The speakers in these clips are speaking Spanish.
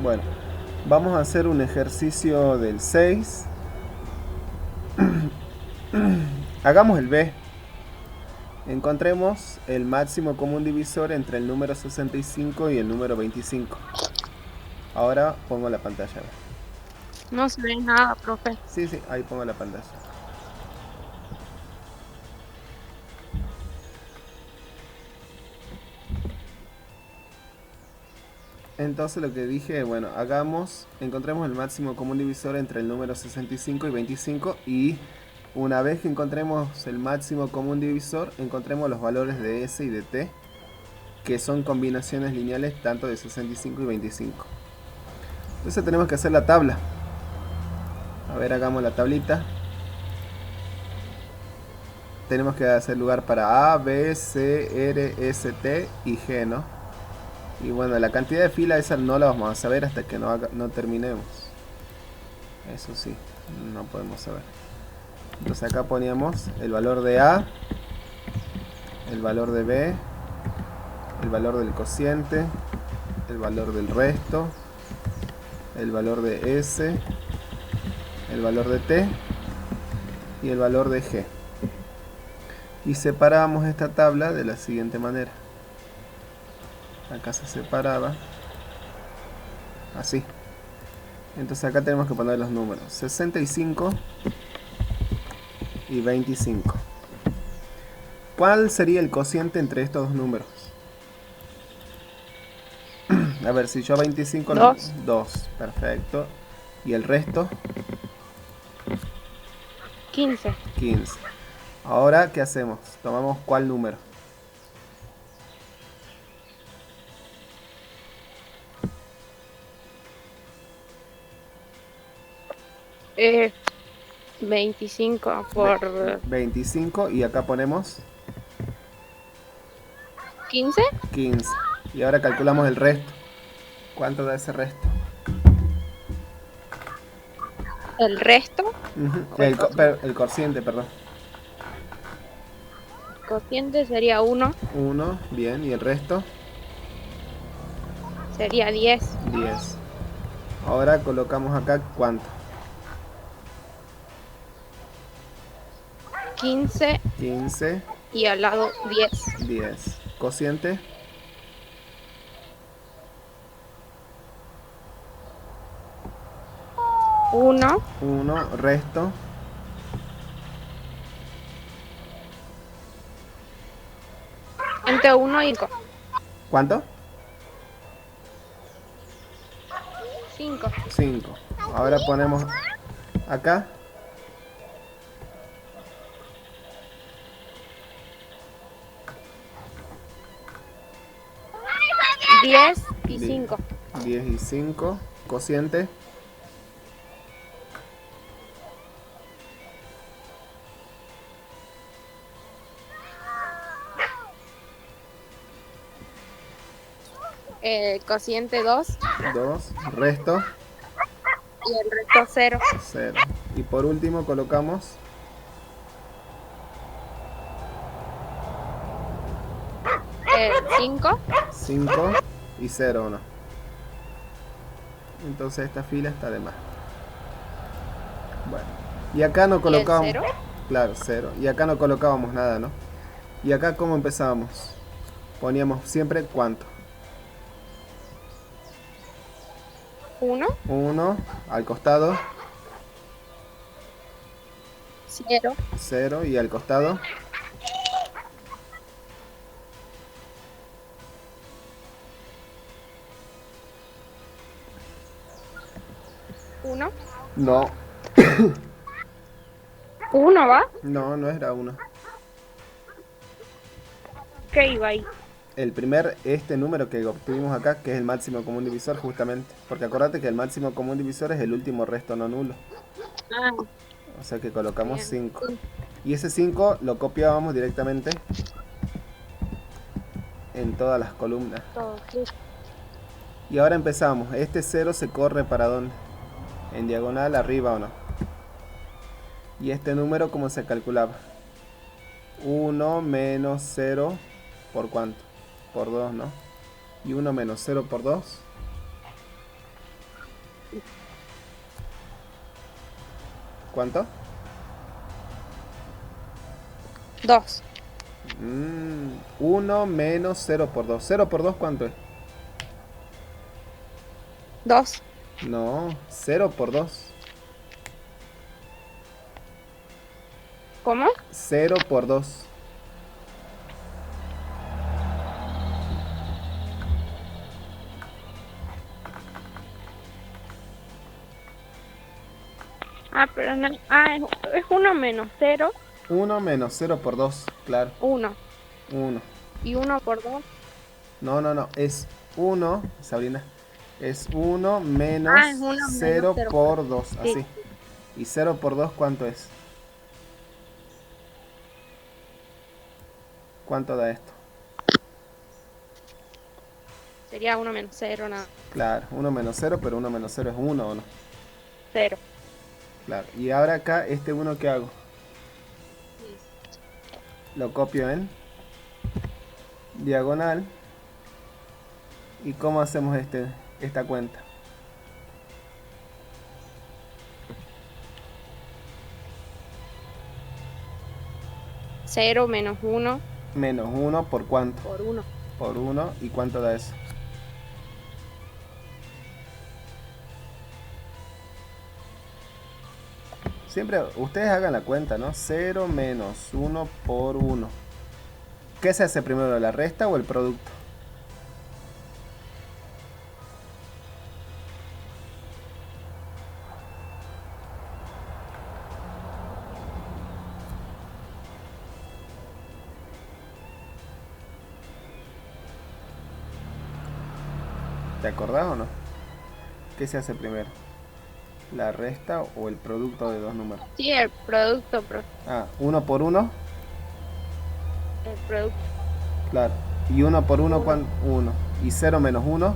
Bueno, vamos a hacer un ejercicio del 6. Hagamos el B. Encontremos el máximo común divisor entre el número 65 y el número 25. Ahora pongo la pantalla. No se ve nada, profe. Sí, sí, ahí pongo la pantalla. Entonces lo que dije, bueno, encontremos el máximo común divisor entre el número 65 y 25 y una vez que encontremos el máximo común divisor, encontremos los valores de S y de T, que son combinaciones lineales tanto de 65 y 25. Entonces tenemos que hacer la tabla. A ver, hagamos la tablita. Tenemos que hacer lugar para A, B, C, R, S, T y G, ¿no? Y bueno, la cantidad de filas esa no la vamos a saber hasta que no terminemos. Eso sí, no podemos saber. Entonces acá poníamos el valor de A, el valor de B, el valor del cociente, el valor del resto, el valor de S, el valor de T y el valor de G. Y separamos esta tabla de la siguiente manera. Acá se separaba así. Entonces acá tenemos que poner los números 65 y 25. ¿Cuál sería el cociente entre estos dos números? A ver, si yo 25 lo... 2, 2, perfecto. ¿Y el resto? 15. 15. Ahora, ¿qué hacemos? Tomamos ¿cuál número? Eh, 25 por 25 y acá ponemos 15. 15. Y ahora calculamos el resto. ¿Cuánto da ese resto? El resto, o el El cociente, perdón. cociente sería 1, 1, bien. ¿Y el resto? sería 10. 10. Ahora colocamos acá ¿cuánto? 15 15, y al lado 10. 10. Cociente. 1, 1, resto. entre 1 y ¿Cuánto? 5. 5. Ahora ponemos acá 10 y 5. 10 y 5. Cociente. Cociente 2 2. Resto. y el resto 0. 0. Y por último colocamos 5. 5 y 0, ¿no? Entonces esta fila está de más. Bueno. Y acá no ¿Y el colocábamos... 0? Claro, 0. Y acá no colocábamos nada, ¿no? Y acá ¿cómo empezábamos? Poníamos siempre ¿cuánto? 1, 1 al costado, 0, 0 y al costado 1. no, 1 va. no era 1. ¿Qué iba ahí? Este número que obtuvimos acá, que es el máximo común divisor justamente. Porque acordate que el máximo común divisor es el último resto no nulo. Ah, O sea que colocamos bien. 5. Sí, Y ese 5 lo copiábamos directamente en todas las columnas. todo. Sí. Y ahora empezamos. Este 0 se corre para dónde? En diagonal, arriba o no. Y este número, ¿cómo se calculaba? 1 menos 0 por cuánto? Por 2, ¿no? Y 1 menos 0 por 2. ¿Cuánto? 2. 1 menos 0 por 2. 0 por 2, ¿cuánto es? 2. No, 0 por 2. ¿Cómo? 0 por 2. Ah, pero no. Ah, es 1 menos 0. 1 menos 0 por 2, claro. 1. 1. Y 1 por 2. No, es 1, Sabrina. Es 1 menos Ah, es 1 menos 0 0 por 2. por 2, Sí. así. ¿Y 0 por 2 cuánto es? ¿Cuánto da esto? Sería 1 menos 0, nada. Claro, 1 menos 0, pero 1 menos 0 es 1, ¿o no? 0. Claro. Y ahora acá, este 1, ¿qué hago? Lo copio en diagonal. ¿Y cómo hacemos esta cuenta? Cero menos 1 Menos 1 por cuánto? por 1. Por 1. ¿Y cuánto da eso? Siempre ustedes hagan la cuenta, ¿no? 0 menos 1 por 1. ¿Qué se hace primero, la resta o el producto? ¿Te acordás o no? ¿Qué se hace primero? ¿La resta o el producto de dos números? Sí, el producto. Ah, 1 por 1, El producto. claro. Y 1 por 1, 1. 1. Y 0 menos 1,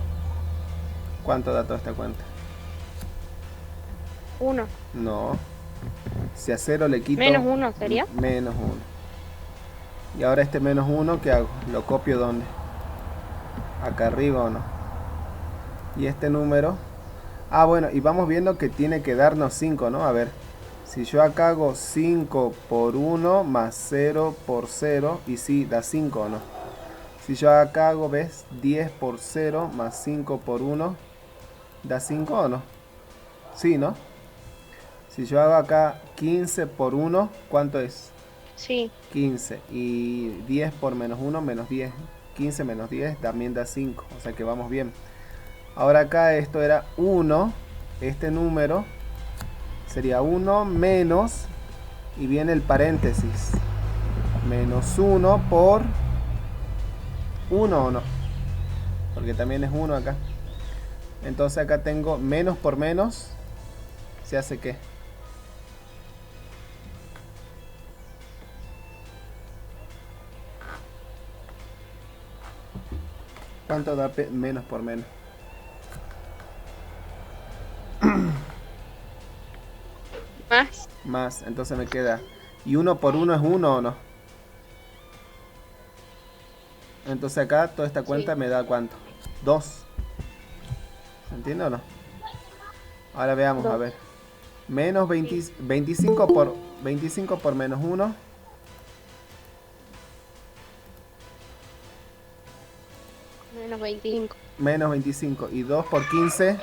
¿cuánto da toda esta cuenta? 1. No. Si a 0 le quito... Menos 1 sería. Menos 1. Y ahora este menos 1, ¿qué hago? ¿Lo copio dónde? ¿Acá arriba o no? Y este número... Ah, bueno, y vamos viendo que tiene que darnos 5, ¿no? A ver, si yo acá hago 5 por 1 más 0 por 0, y sí, da 5 o no. Si yo acá hago, ¿ves? 10 por 0 más 5 por 1, ¿da 5 o no? Sí, ¿no? Si yo hago acá 15 por 1, ¿cuánto es? Sí. 15. Y 10 por menos 1, menos 10. 15 menos 10 también da 5, o sea que vamos bien. Ahora acá esto era 1, este número sería 1 menos, y viene el paréntesis, menos 1 por 1 o no, porque también es 1 acá. Entonces acá tengo menos por menos, ¿se hace qué? ¿Cuánto da menos por menos? Más. Más, entonces me queda, ¿y 1 por 1 es 1 o no? Entonces acá toda esta cuenta Sí. me da ¿cuánto? 2. ¿Se entiende o no? Ahora veamos, a 2. ver. Menos 20, 25 por menos 1. Menos 25. Menos 25. Y 2 por 15.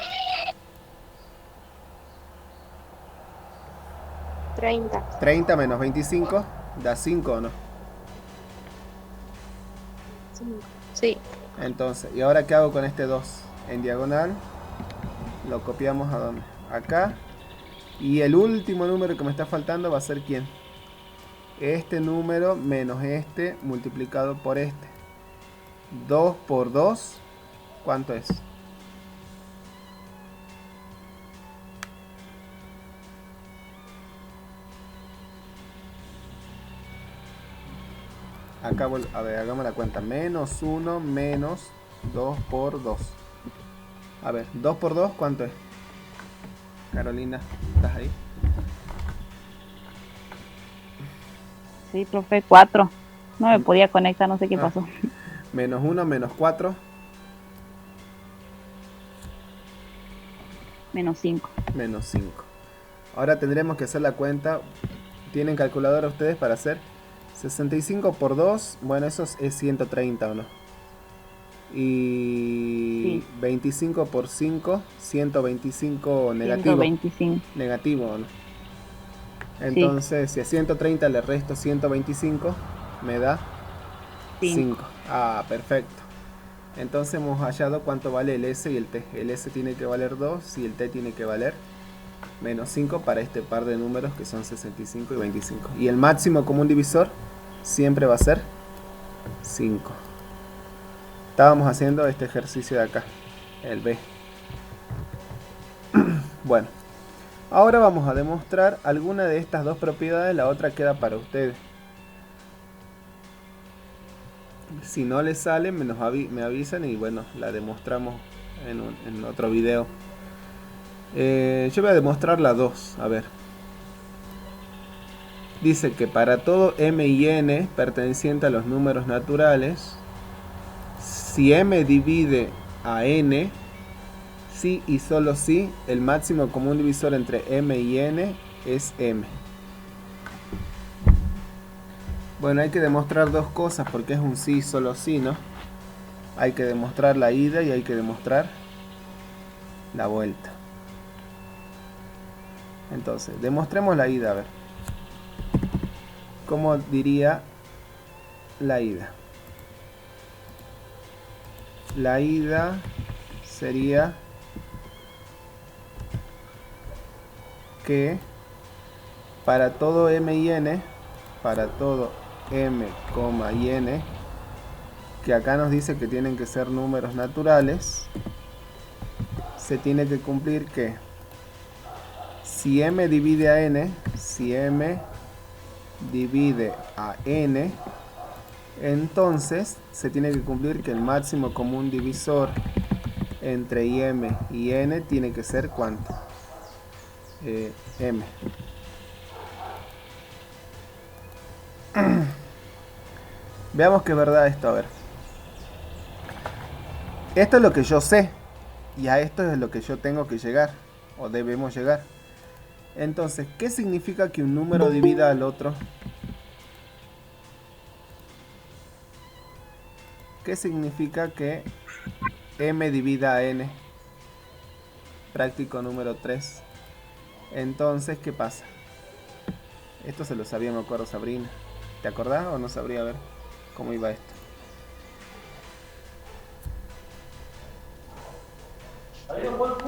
30. 30 menos 25. Da 5 o no. 5. Sí. Entonces, ¿y ahora qué hago con este 2? En diagonal. Lo copiamos a dónde? Acá. Y el último número que me está faltando va a ser ¿quién? Este número menos este multiplicado por este. 2 por 2. ¿Cuánto es? Acá, a ver, hagamos la cuenta. Menos 1 menos 2 por 2. A ver, 2 por 2, ¿cuánto es? Carolina, ¿estás ahí? Sí, profe, 4. No me podía conectar, no sé qué pasó. Menos 1 menos 4. Menos 5. Menos 5. Ahora tendremos que hacer la cuenta. ¿Tienen calculadora ustedes para hacer? 65 por 2, bueno, eso es 130 o no. Y Sí. 25 por 5, 125 negativo. 125. Negativo o no. Entonces, si a 130 le resto 125, me da 5. Ah, perfecto. Entonces hemos hallado cuánto vale el S y el T. El S tiene que valer 2 y el T tiene que valer menos 5 para este par de números que son 65 y 25. Y el máximo común divisor siempre va a ser 5. Estábamos haciendo este ejercicio de acá, el B. Bueno, ahora vamos a demostrar alguna de estas dos propiedades, la otra queda para ustedes. Si no les sale, me avisan y bueno, la demostramos en otro video. Yo voy a demostrar la 2, a ver. Dice que para todo m y n perteneciente a los números naturales, si m divide a n, si y solo si, el máximo común divisor entre m y n es m. Bueno, hay que demostrar dos cosas porque es un sí y solo sí, ¿no? Hay que demostrar la ida y hay que demostrar la vuelta. Entonces, demostremos la ida, a ver. ¿Cómo diría la ida? La ida sería que para todo m y n, para todo m, y n, que acá nos dice que tienen que ser números naturales, se tiene que cumplir que si m divide a n, si m divide a n, entonces se tiene que cumplir que el máximo común divisor entre m y n tiene que ser ¿cuánto? M. Veamos que es verdad esto, a ver. Esto es lo que yo sé y a esto es lo que yo tengo que llegar o debemos llegar. Entonces, ¿qué significa que un número divida al otro? ¿Qué significa que m divida a n? Práctico número 3. Entonces, ¿qué pasa? Esto se lo sabía, me acuerdo, Sabrina. ¿Te acordás o no sabría? A ver cómo iba esto.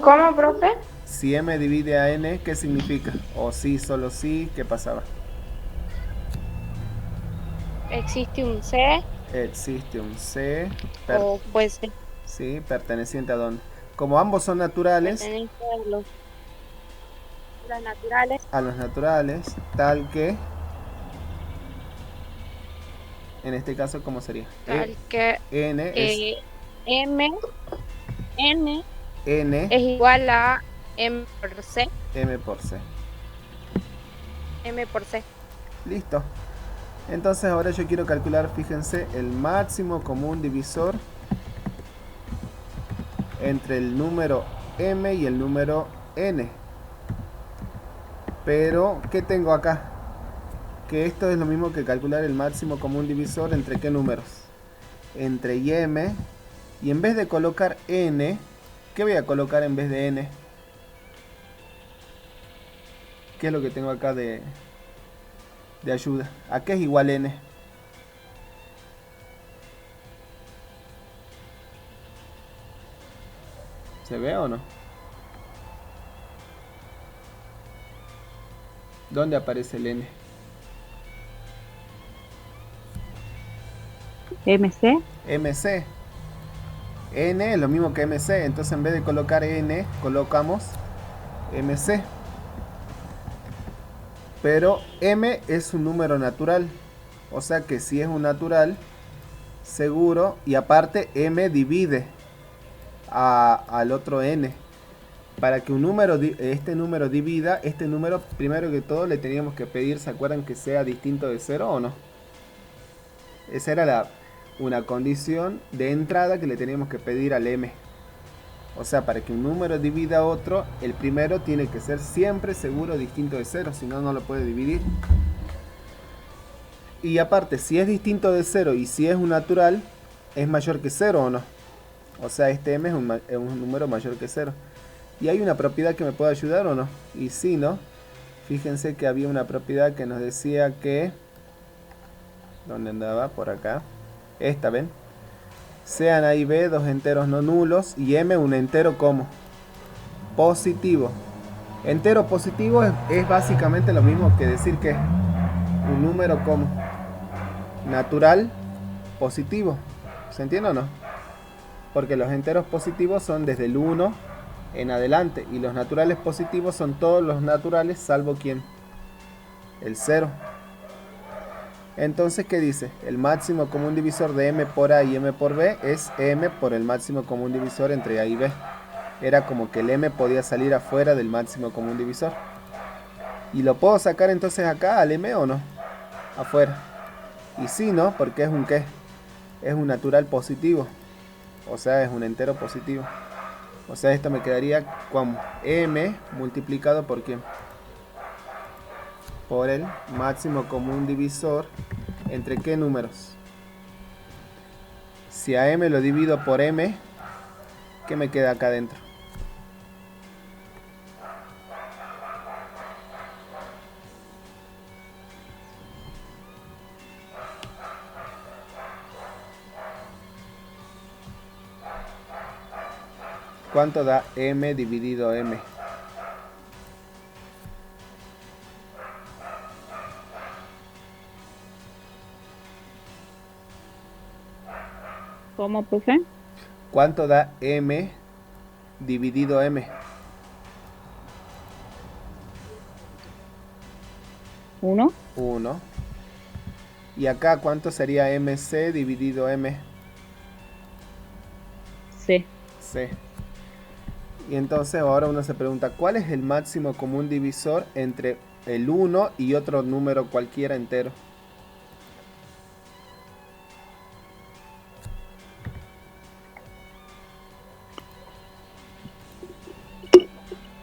¿Cómo, profe? Si m divide a n, ¿qué significa? O sí, solo sí, ¿qué pasaba? Existe un C Existe un C. o pues Sí, perteneciente a dónde. Como ambos son naturales, pertenece a los naturales. a los naturales, tal que, en este caso, ¿cómo sería? Tal que N es M, N N es igual a M por C. M por C. M por C. Listo. Entonces ahora yo quiero calcular, fíjense, el máximo común divisor entre el número m y el número n. Pero, ¿qué tengo acá? Que esto es lo mismo que calcular el máximo común divisor entre qué números. Entre y m. Y en vez de colocar n, ¿qué voy a colocar en vez de n? ¿Qué es lo que tengo acá de ayuda? ¿A qué es igual n? ¿Se ve o no? ¿Dónde aparece el n? MC. MC. N es lo mismo que MC. Entonces en vez de colocar n, colocamos MC. Pero m es un número natural. O sea que si es un natural, seguro. Y aparte m divide al otro n. Para que un número, este número divida, este número, primero que todo le teníamos que pedir, ¿se acuerdan que sea distinto de 0 o no? Esa era una condición de entrada que le teníamos que pedir al m. O sea, para que un número divida a otro, el primero tiene que ser siempre seguro distinto de 0, si no, no lo puede dividir. Y aparte, si es distinto de 0 y si es un natural, ¿es mayor que 0 o no? O sea, este m es un número mayor que 0. ¿Y hay una propiedad que me pueda ayudar o no? Y si no, fíjense que había una propiedad que nos decía que... ¿Dónde andaba? Por acá. Esta, ¿ven? Sean A y B dos enteros no nulos y m un entero como positivo. Entero positivo es básicamente lo mismo que decir que un número como natural positivo. ¿Se entiende o no? Porque los enteros positivos son desde el 1 en adelante y los naturales positivos son todos los naturales salvo ¿quién? El 0. Entonces, ¿qué dice? El máximo común divisor de m por a y m por b es m por el máximo común divisor entre a y b. Era como que el m podía salir afuera del máximo común divisor. ¿Y lo puedo sacar entonces acá al m o no? Afuera. Y sí, ¿no? Porque es un ¿qué? Es un natural positivo. O sea, es un entero positivo. O sea, esto me quedaría como m multiplicado por ¿quién? Por el máximo común divisor entre ¿qué números? Si a m lo divido por m, ¿qué me queda acá adentro? ¿Cuánto da m dividido m? ¿Cómo, profe? ¿Cuánto da m dividido m? 1. 1. Y acá, ¿cuánto sería mc dividido m? C. C. Y entonces ahora uno se pregunta, ¿cuál es el máximo común divisor entre el 1 y otro número cualquiera entero?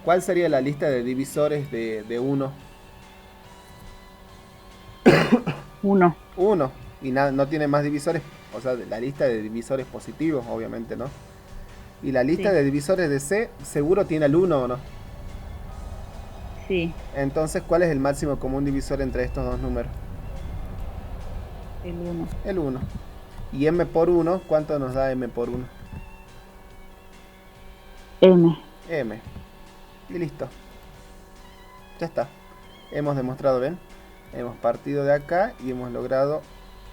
¿Cuál sería la lista de divisores de 1? 1. 1. Y no tiene más divisores. O sea, la lista de divisores positivos, obviamente, ¿no? Y la lista Sí. de divisores de C seguro tiene el 1 o no. Sí. Entonces, ¿cuál es el máximo común divisor entre estos dos números? El 1. El 1. Y m por 1, ¿cuánto nos da m por 1? M. M. Y listo. Ya está. Hemos demostrado, ¿ven? Hemos partido de acá y hemos logrado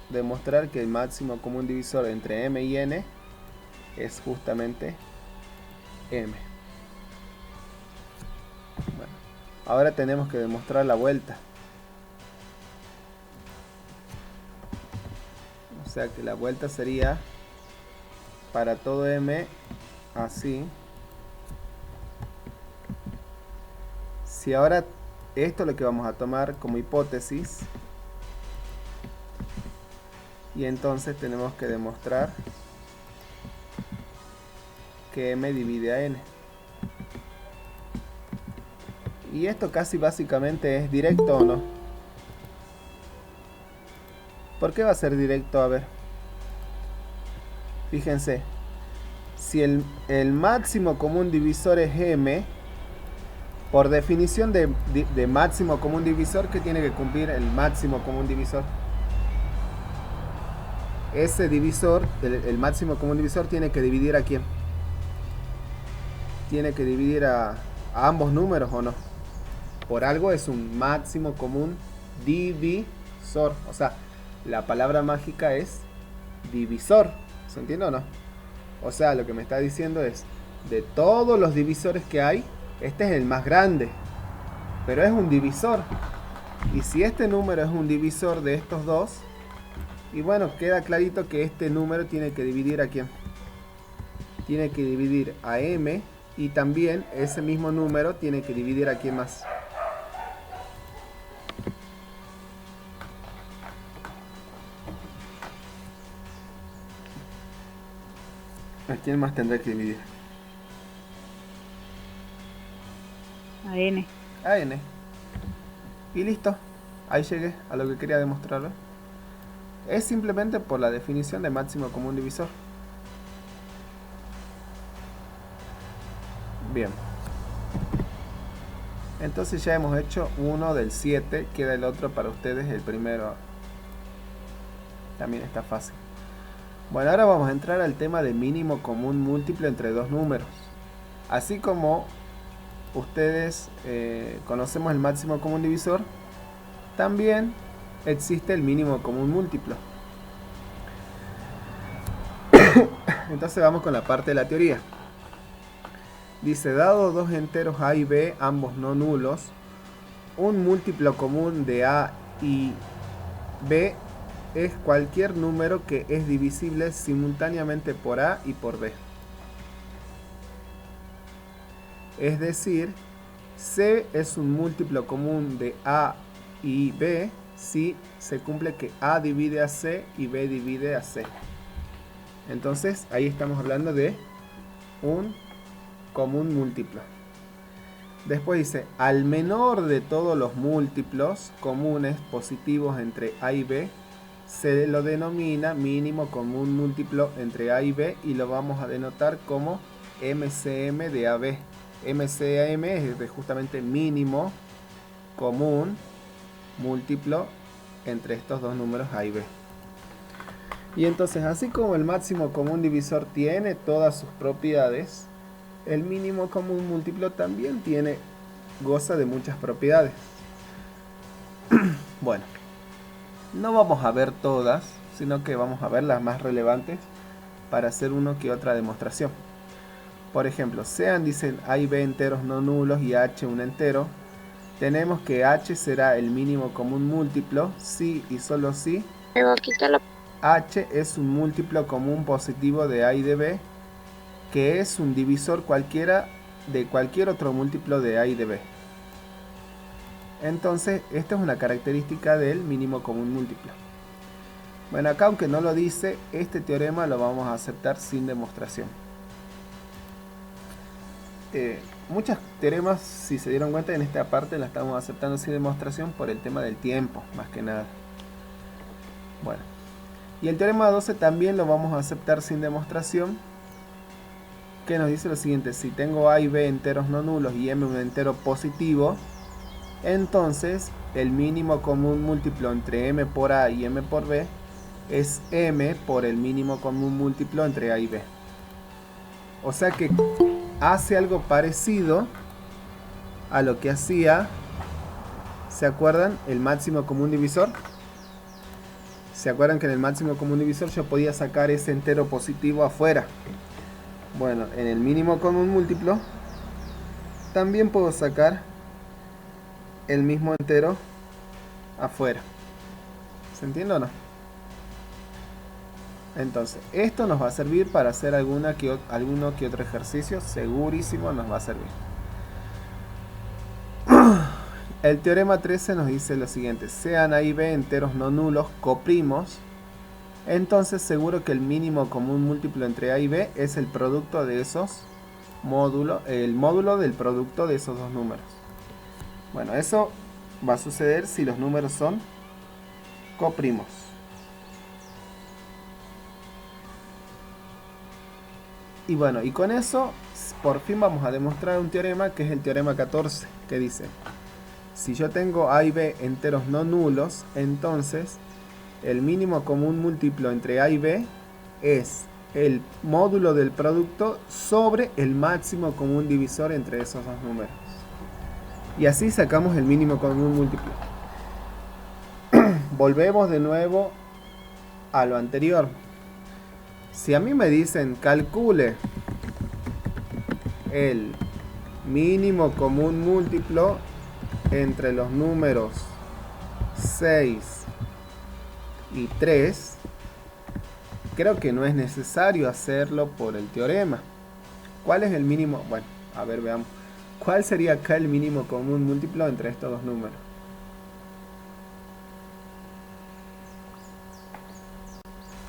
demostrar que el máximo común divisor entre m y n es justamente m. Bueno, ahora tenemos que demostrar la vuelta. O sea que la vuelta sería para todo m así. Si ahora esto es lo que vamos a tomar como hipótesis, y entonces tenemos que demostrar que m divide a n. Y esto casi básicamente es directo o no. ¿Por qué va a ser directo? A ver. Fíjense. Si el máximo común divisor es m, por definición de máximo común divisor, ¿qué tiene que cumplir el máximo común divisor? Ese divisor, el máximo común divisor, tiene que dividir ¿a quién? Tiene que dividir a ambos números o no. Por algo es un máximo común divisor. O sea, la palabra mágica es divisor. ¿Se entiende o no? O sea, lo que me está diciendo es, de todos los divisores que hay, este es el más grande. Pero es un divisor. Y si este número es un divisor de estos dos, y bueno, queda clarito que este número tiene que dividir ¿a quién? Tiene que dividir a m, y también ese mismo número tiene que dividir ¿a quién más? ¿A quién más tendrá que dividir? N. a n. Y listo. Ahí llegué a lo que quería demostrarlo. Es simplemente por la definición de máximo común divisor. Bien. Entonces ya hemos hecho uno del 7. Queda el otro para ustedes, el primero. También está fácil. Bueno, ahora vamos a entrar al tema de mínimo común múltiplo entre dos números. Así como ustedes conocemos el máximo común divisor, también existe el mínimo común múltiplo. Entonces vamos con la parte de la teoría. Dice, dado dos enteros a y b, ambos no nulos, un múltiplo común de a y b es cualquier número que es divisible simultáneamente por a y por b. Es decir, c es un múltiplo común de a y b si se cumple que a divide a c y b divide a c. Entonces ahí estamos hablando de un común múltiplo. Después dice, al menor de todos los múltiplos comunes positivos entre a y b se lo denomina mínimo común múltiplo entre a y b y lo vamos a denotar como MCM de AB. MCM es justamente mínimo común múltiplo entre estos dos números a y b. Y entonces, así como el máximo común divisor tiene todas sus propiedades, el mínimo común múltiplo también goza de muchas propiedades. Bueno, no vamos a ver todas, sino que vamos a ver las más relevantes para hacer una que otra demostración. Por ejemplo, sean, dicen, a y b enteros no nulos y h un entero, tenemos que h será el mínimo común múltiplo si y solo si h es un múltiplo común positivo de a y de b, que es un divisor cualquiera de cualquier otro múltiplo de a y de b. Entonces, esta es una característica del mínimo común múltiplo. Bueno, acá aunque no lo dice, este teorema lo vamos a aceptar sin demostración. Muchos teoremas, si se dieron cuenta, en esta parte la estamos aceptando sin demostración por el tema del tiempo, más que nada. Bueno, y el teorema 12 también lo vamos a aceptar sin demostración, que nos dice lo siguiente: si tengo a y b enteros no nulos y m un entero positivo, entonces el mínimo común múltiplo entre m por a y m por b es m por el mínimo común múltiplo entre a y b. O sea que hace algo parecido a lo que hacía, ¿se acuerdan? El máximo común divisor. ¿Se acuerdan que en el máximo común divisor yo podía sacar ese entero positivo afuera? Bueno, en el mínimo común múltiplo también puedo sacar el mismo entero afuera. ¿Se entiende o no? Entonces, esto nos va a servir para hacer alguno que otro ejercicio. Segurísimo nos va a servir. El teorema 13 nos dice lo siguiente: sean a y b enteros no nulos coprimos, entonces seguro que el mínimo común múltiplo entre a y b es el producto de esos módulos, el módulo del producto de esos dos números. Bueno, eso va a suceder si los números son coprimos. Y bueno, y con eso por fin vamos a demostrar un teorema, que es el teorema 14, que dice: si yo tengo a y b enteros no nulos, entonces el mínimo común múltiplo entre a y b es el módulo del producto sobre el máximo común divisor entre esos dos números. Y así sacamos el mínimo común múltiplo. Volvemos de nuevo a lo anterior. Si a mí me dicen calcule el mínimo común múltiplo entre los números 6 y 3, creo que no es necesario hacerlo por el teorema. ¿Cuál es el mínimo? Bueno, a ver, veamos. ¿Cuál sería acá el mínimo común múltiplo entre estos dos números?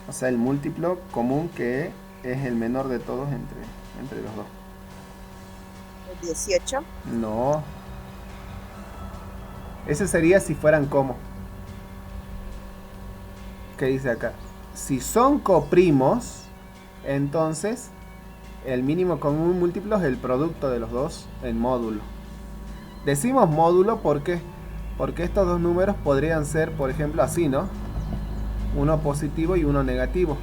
O sea, el múltiplo común que es el menor de todos entre los dos. 18. No, Ese sería si fueran como. ¿Qué dice acá? Si son coprimos, entonces el mínimo común múltiplo es el producto de los dos en módulo. Decimos módulo porque estos dos números podrían ser, por ejemplo, así, ¿no? Uno positivo y uno negativo.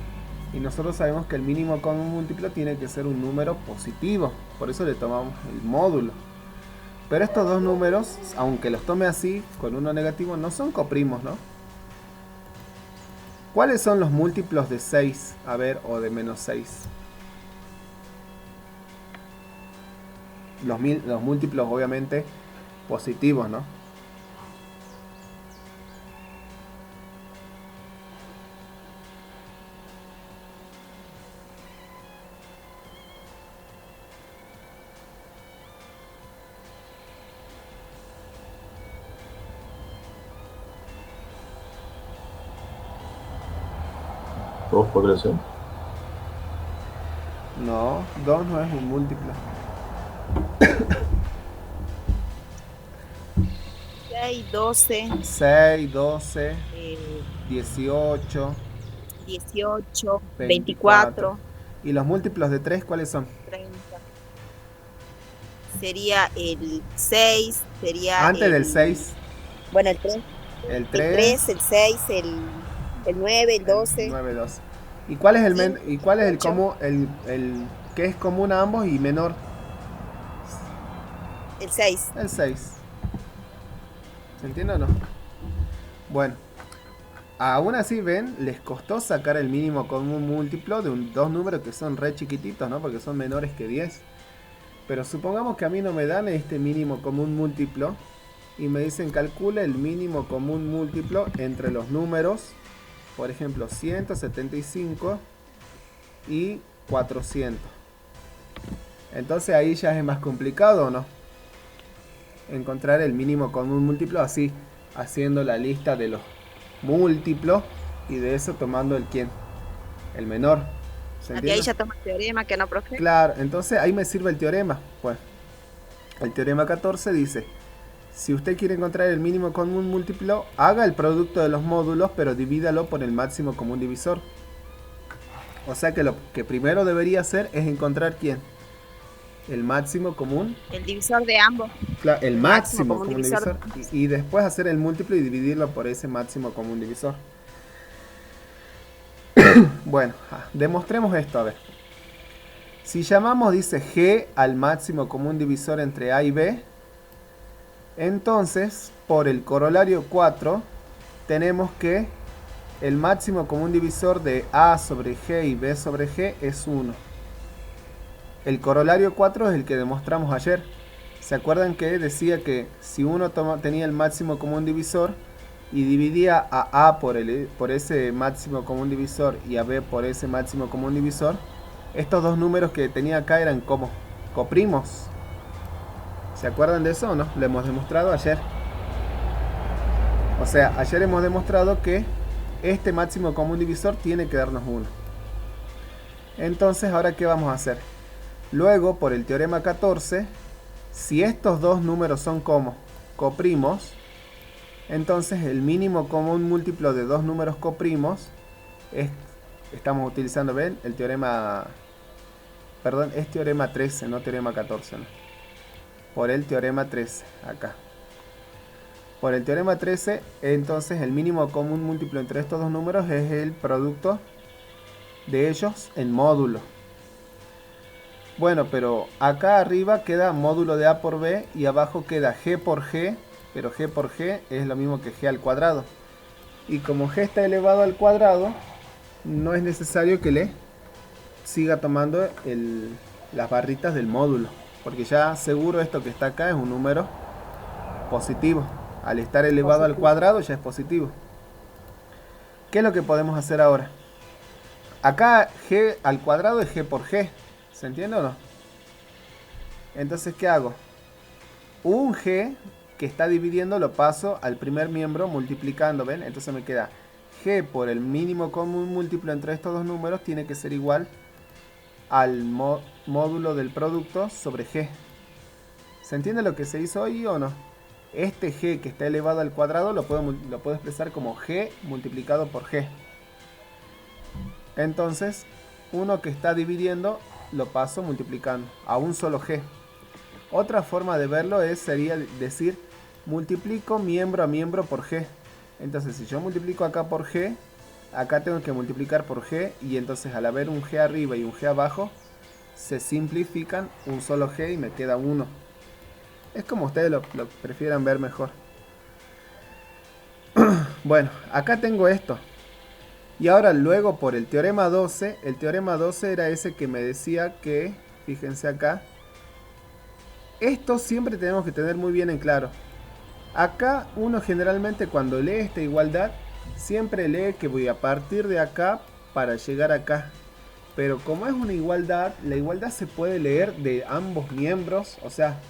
Y nosotros sabemos que el mínimo común múltiplo tiene que ser un número positivo. Por eso le tomamos el módulo. Pero estos dos números, aunque los tome así, con uno negativo, no son coprimos, ¿no? ¿Cuáles son los múltiplos de 6? A ver, o de menos 6. Los múltiplos, obviamente, positivos, ¿no? ¿Dos podría ser? No, 2 no es un múltiplo. 6, 12, 6, 12, eh, 18, 18, 24. 24, ¿Y los múltiplos de 3 cuáles son? 30. Sería el 6, sería Antes del 6, bueno, el 3, el el 3, 3, el 6, el 9, el 12, 9, 12. ¿Y cuál es el Sí, y cuál es el 8. común, el que es común a ambos y menor? el 6. El 6. ¿Se entiende o no? Bueno, aún así ven, les costó sacar el mínimo común múltiplo de dos números que son re chiquititos, ¿no? Porque son menores que 10. Pero supongamos que a mí no me dan este mínimo común múltiplo y me dicen calcula el mínimo común múltiplo entre los números, por ejemplo 175 y 400. Entonces ahí ya es más complicado, ¿o no? Encontrar el mínimo común múltiplo así, haciendo la lista de los múltiplos y de eso tomando el quién, el menor. ¿Se De ahí entiende? ya toma el teorema, que no, profe. Claro, entonces ahí me sirve el teorema. Pues el teorema 14 dice: si usted quiere encontrar el mínimo común múltiplo, haga el producto de los módulos, pero divídalo por el máximo común divisor. O sea que lo que primero debería hacer es encontrar quién, el máximo común, El divisor de ambos. claro, el máximo común común divisor. divisor, y después hacer el múltiplo y dividirlo por ese máximo común divisor. Bueno, demostremos esto, a ver. Si llamamos, dice, G al máximo común divisor entre A y B, entonces, por el corolario 4, tenemos que el máximo común divisor de A sobre G y B sobre G es 1. El corolario 4 es el que demostramos ayer. ¿Se acuerdan que decía que si uno tenía el máximo común divisor y dividía a A por ese máximo común divisor y a B por ese máximo común divisor, estos dos números que tenía acá eran como coprimos? ¿Se acuerdan de eso o no? Lo hemos demostrado ayer. O sea, ayer hemos demostrado que este máximo común divisor tiene que darnos 1. Entonces, ¿ahora qué vamos a hacer? Luego, por el teorema 14, si estos dos números son como coprimos, entonces el mínimo común múltiplo de dos números coprimos es, estamos utilizando, ¿ven? El teorema, perdón, es teorema 13, no teorema 14, ¿no? Por el teorema 13, acá. Por el teorema 13, entonces el mínimo común múltiplo entre estos dos números es el producto de ellos en módulo. Bueno, pero acá arriba queda módulo de A por B y abajo queda G por G, pero G por G es lo mismo que G al cuadrado. Y como G está elevado al cuadrado, no es necesario que le siga tomando las barritas del módulo, porque ya seguro esto que está acá es un número positivo. Al estar elevado al cuadrado ya es positivo. ¿Qué es lo que podemos hacer ahora? Acá G al cuadrado es G por G. ¿Se entiende o no? Entonces, ¿qué hago? Un G que está dividiendo lo paso al primer miembro multiplicando, ¿ven? Entonces me queda G por el mínimo común múltiplo entre estos dos números tiene que ser igual al módulo del producto sobre G. ¿Se entiende lo que se hizo ahí o no? este g que está elevado al cuadrado lo puedo expresar como g multiplicado por g. Entonces, uno que está dividiendo lo paso multiplicando a un solo g. Otra forma de verlo sería decir multiplico miembro a miembro por g. Entonces, si yo multiplico acá por g, acá tengo que multiplicar por g, y entonces al haber un g arriba y un g abajo, se simplifican un solo g y me queda 1. Es como ustedes lo prefieran ver mejor. Bueno, acá tengo esto. Y ahora luego por el teorema 12, el teorema 12 era ese que me decía que, fíjense acá, esto siempre tenemos que tener muy bien en claro. Acá uno generalmente cuando lee esta igualdad, siempre lee que voy a partir de acá para llegar acá. Pero como es una igualdad, la igualdad se puede leer de ambos miembros, o sea,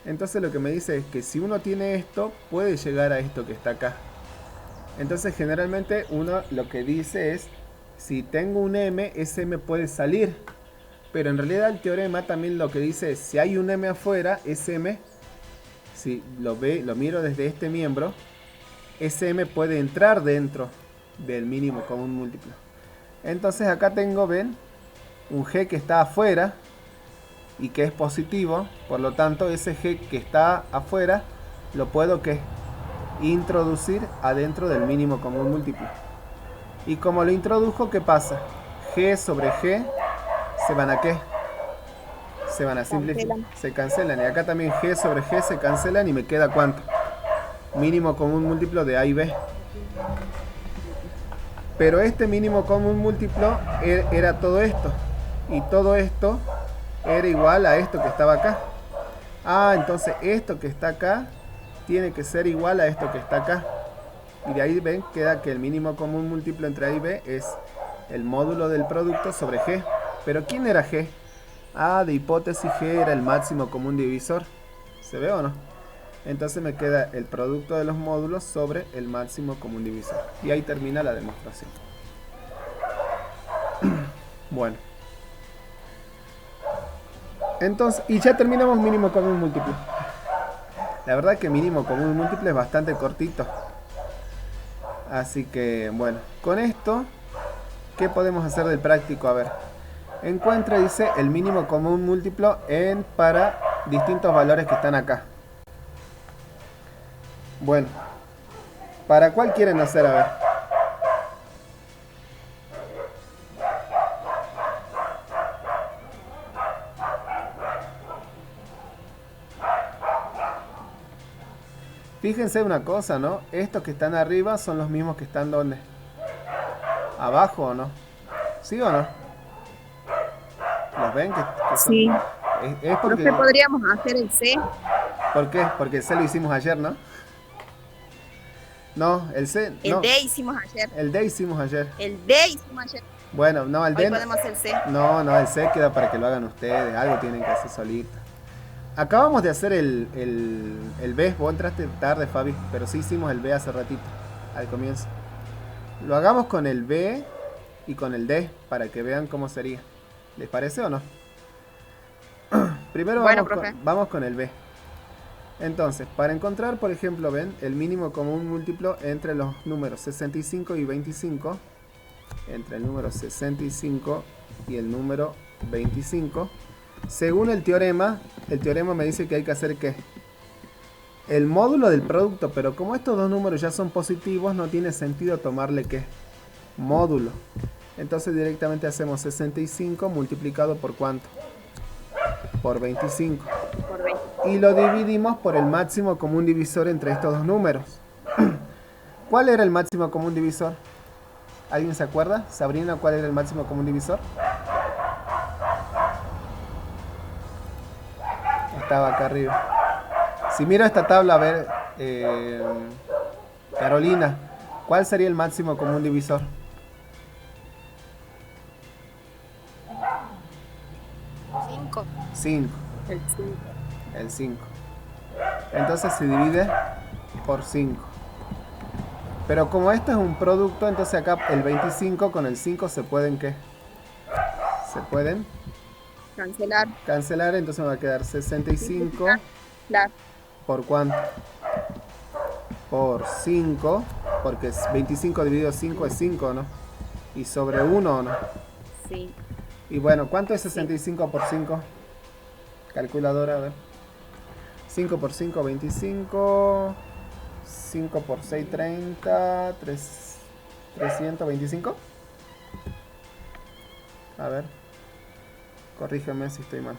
entonces lo que me dice es que si uno tiene esto, puede llegar a esto que está acá. Entonces generalmente uno lo que dice es, si tengo un m, ese m puede salir. Pero en realidad el teorema también lo que dice es, si hay un m afuera, ese m, si lo miro desde este miembro, ese m puede entrar dentro del mínimo común múltiplo. Entonces acá tengo, ven, un g que está afuera y que es positivo, por lo tanto ese g que está afuera lo puedo ¿qué? Introducir adentro del mínimo común múltiplo. Y como lo introdujo, ¿qué pasa? G sobre G se van a ¿qué? Se van a simplificar, se cancelan. Y acá también G sobre G se cancelan y me queda ¿cuánto? Mínimo común múltiplo de A y B. Pero este mínimo común múltiplo era todo esto. Y todo esto era igual a esto que estaba acá. Ah, entonces esto que está acá tiene que ser igual a esto que está acá. Y de ahí ven, queda que el mínimo común múltiplo entre A y B es el módulo del producto sobre G. ¿Pero quién era G? Ah, de hipótesis G era el máximo común divisor. ¿Se ve o no? Entonces me queda el producto de los módulos sobre el máximo común divisor. Y ahí termina la demostración. Bueno. Entonces, y ya terminamos mínimo común múltiplo. La verdad que mínimo común múltiplo es bastante cortito. Así que, bueno, con esto, ¿qué podemos hacer del práctico? A ver, encuentra, dice, el mínimo común múltiplo para distintos valores que están acá. Bueno, ¿para cuál quieren hacer? A ver. Fíjense una cosa, ¿no? Estos que están arriba son los mismos que están ¿dónde? ¿Abajo o no? ¿Sí o no? ¿Los ven? Que son... Sí. Es porque... Profe, podríamos hacer el C. ¿Por qué? Porque el C lo hicimos ayer, ¿no? No, el C... El no. D hicimos ayer. El D hicimos ayer. El D hicimos ayer. Bueno, no, el D... Hoy podemos hacer el C. No, el C queda para que lo hagan ustedes. Algo tienen que hacer solito. Acabamos de hacer el B. Vos entraste tarde, Fabi, pero sí hicimos el B hace ratito, al comienzo. Lo hagamos con el B y con el D, para que vean cómo sería. ¿Les parece o no? Primero bueno, vamos con el B. Entonces, para encontrar, por ejemplo, ven, el mínimo común múltiplo entre los números 65 y 25, entre el número 65 y el número 25, según el teorema me dice que hay que hacer ¿qué? El módulo del producto, pero como estos dos números ya son positivos, no tiene sentido tomarle ¿qué? Módulo. Entonces directamente hacemos 65 multiplicado por ¿cuánto? Por 25. Por 20. Y lo dividimos por el máximo común divisor entre estos dos números. ¿Cuál era el máximo común divisor? ¿Alguien se acuerda? Sabrina, ¿cuál era el máximo común divisor? Estaba acá arriba. Si miro esta tabla, a ver, Carolina, ¿cuál sería el máximo común divisor? Cinco. 5. El 5. El 5. Entonces se divide por 5. Pero como esto es un producto, entonces acá el 25 con el 5 se pueden ¿qué? Se pueden Cancelar. cancelar, entonces me va a quedar 65 Claro. por ¿cuánto? por 5, porque 25 dividido 5 es 5, ¿no? Y sobre 1, ¿no? Sí. Y bueno, ¿cuánto es 65 por 5? Calculadora, a ver. 5 por 5, 25. 5 por 6, 30. 325. A ver. Corrígeme si estoy mal.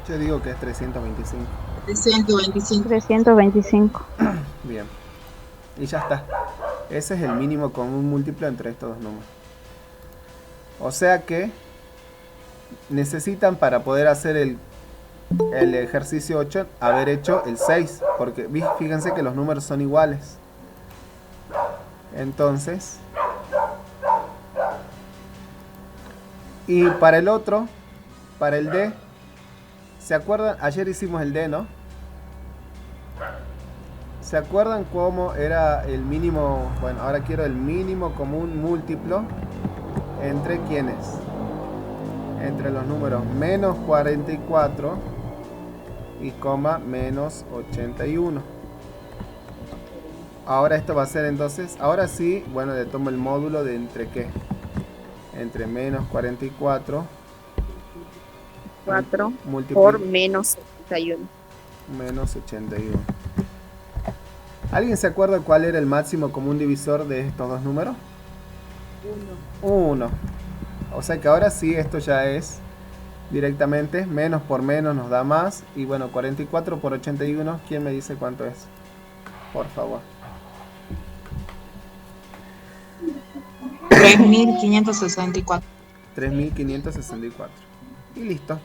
Yo digo que es 325. 325. 325. Bien. Y ya está. Ese es el mínimo común múltiplo entre estos dos números. O sea que necesitan, para poder hacer el ejercicio 8, haber hecho el 6. Porque fíjense que los números son iguales. Entonces, y para el otro, para el D, ¿se acuerdan? Ayer hicimos el D, ¿no? ¿Se acuerdan cómo era el mínimo? Bueno, ahora quiero el mínimo común múltiplo. ¿Entre quiénes? Entre los números menos 44 y coma menos 81. Ahora esto va a ser entonces, ahora sí, bueno, le tomo el módulo de entre qué. Entre menos 44 4 por menos 81. Menos 81. ¿Alguien se acuerda cuál era el máximo común divisor de estos dos números? 1. O sea que ahora sí, esto ya es directamente menos por menos nos da más. Y bueno, 44 por 81, ¿quién me dice cuánto es? Por favor. 3564. 3564. Y listo.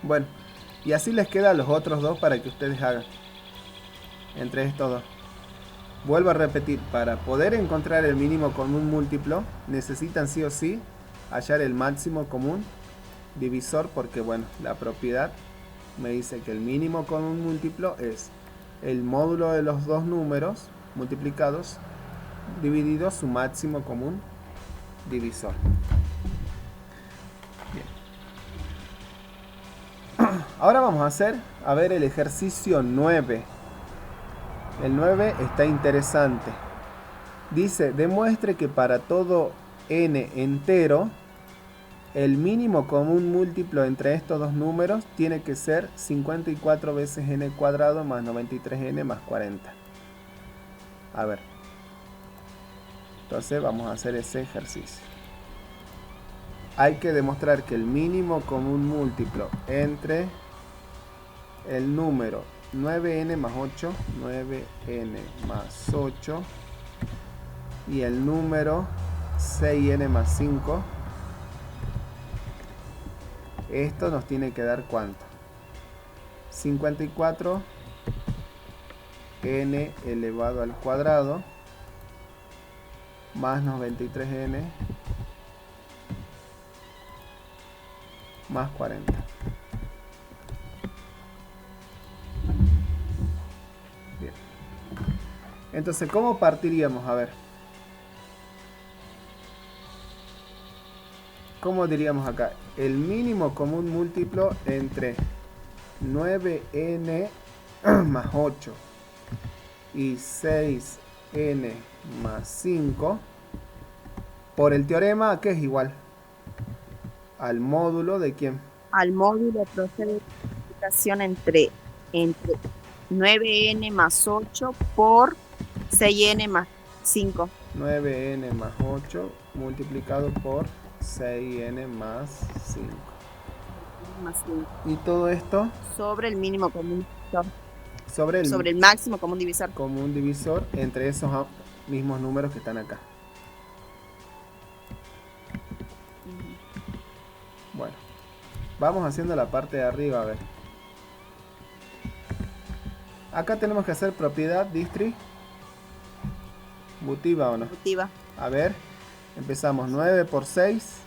Bueno, y así les queda a los otros dos para que ustedes hagan. Entre estos dos. Vuelvo a repetir, para poder encontrar el mínimo común múltiplo, necesitan sí o sí hallar el máximo común divisor, porque bueno, la propiedad me dice que el mínimo común múltiplo es el módulo de los dos números multiplicados dividido su máximo común divisor. Bien. Ahora vamos a hacer, a ver, el ejercicio 9. El 9 está interesante. Dice, demuestre que para todo n entero, el mínimo común múltiplo entre estos dos números tiene que ser 54 veces n cuadrado más 93n más 40. A ver. Entonces vamos a hacer ese ejercicio. Hay que demostrar que el mínimo común múltiplo entre el número 9n más 8, 9n más 8 y el número 6n más 5, esto nos tiene que dar ¿cuánto? 54 n elevado al cuadrado más 93n más 40. Bien. Entonces, ¿cómo partiríamos? A ver. ¿Cómo diríamos acá? El mínimo común múltiplo entre 9n más 8 y 6n más 5 por el teorema, ¿qué es igual? Al módulo de ¿quién? Al módulo procede de multiplicación entre 9n más 8 por 6n más 5. 9n más 8 multiplicado por 6n más 5. Más 5. Y todo esto Sobre el mínimo común divisor. sobre Sobre el máximo común divisor. común divisor entre esos mismos números que están acá. Bueno, vamos haciendo la parte de arriba, a ver. Acá tenemos que hacer propiedad distributiva, ¿o no? Distributiva. A ver, empezamos 9 por 6.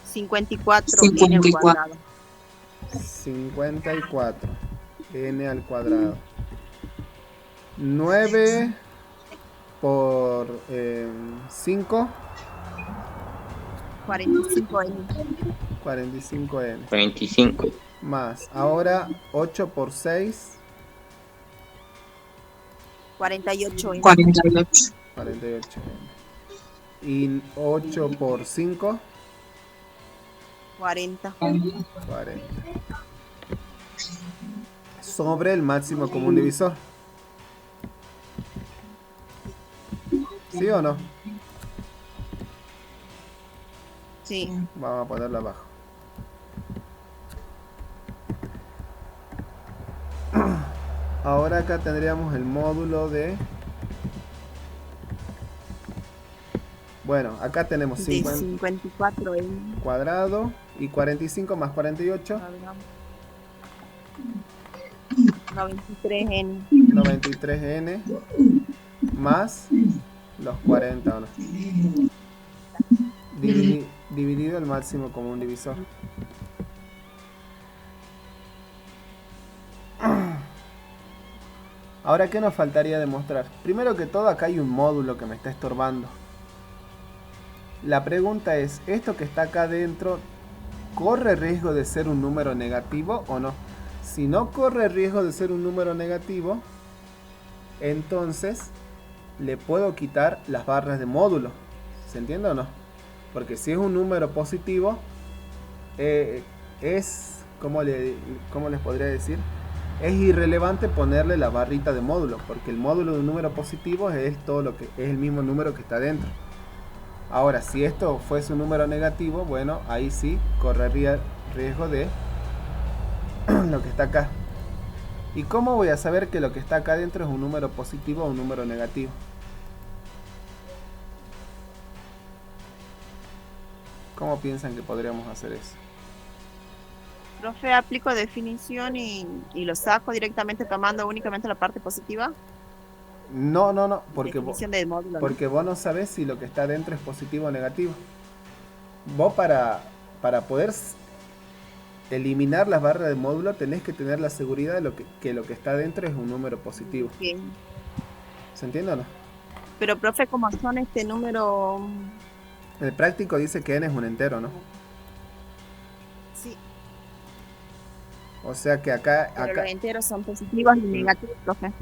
54 n al cuadrado. 54 n al cuadrado. 9 por 5. 45N. 45n. 45. Más, ahora 8 por 6, 48N. 48. 48n. Y 8 por 5, 40. 40. Sobre el máximo común divisor. ¿Sí o no? Sí. Vamos a ponerlo abajo. Ahora acá tendríamos el módulo de... Bueno, acá tenemos De 50 54N. cuadrado y 45 más 48, 93N. 93n más los 40, ¿o no? Dividido el máximo común divisor. Ahora, ¿qué nos faltaría demostrar? Primero que todo, acá hay un módulo que me está estorbando. La pregunta es, ¿esto que está acá adentro corre riesgo de ser un número negativo o no? Si no corre riesgo de ser un número negativo, entonces le puedo quitar las barras de módulo. ¿Se entiende o no? Porque si es un número positivo, ¿cómo les podría decir? Es irrelevante ponerle la barrita de módulo, porque el módulo de un número positivo es todo lo que es el mismo número que está dentro. Ahora, si esto fuese un número negativo, bueno, ahí sí correría riesgo de lo que está acá. ¿Y cómo voy a saber que lo que está acá dentro es un número positivo o un número negativo? ¿Cómo piensan que podríamos hacer eso? Profe, aplico definición y lo saco directamente tomando únicamente la parte positiva. No, porque Definición del módulo, ¿no? porque vos no sabés si lo que está dentro es positivo o negativo. Vos para poder eliminar las barras de módulo tenés que tener la seguridad de que lo que está dentro es un número positivo. Ok. ¿Se entiende o no? Pero, profe, como son este número... El práctico dice que n es un entero, ¿no? Sí, O sea que acá pero los enteros son positivos y negativos, profe.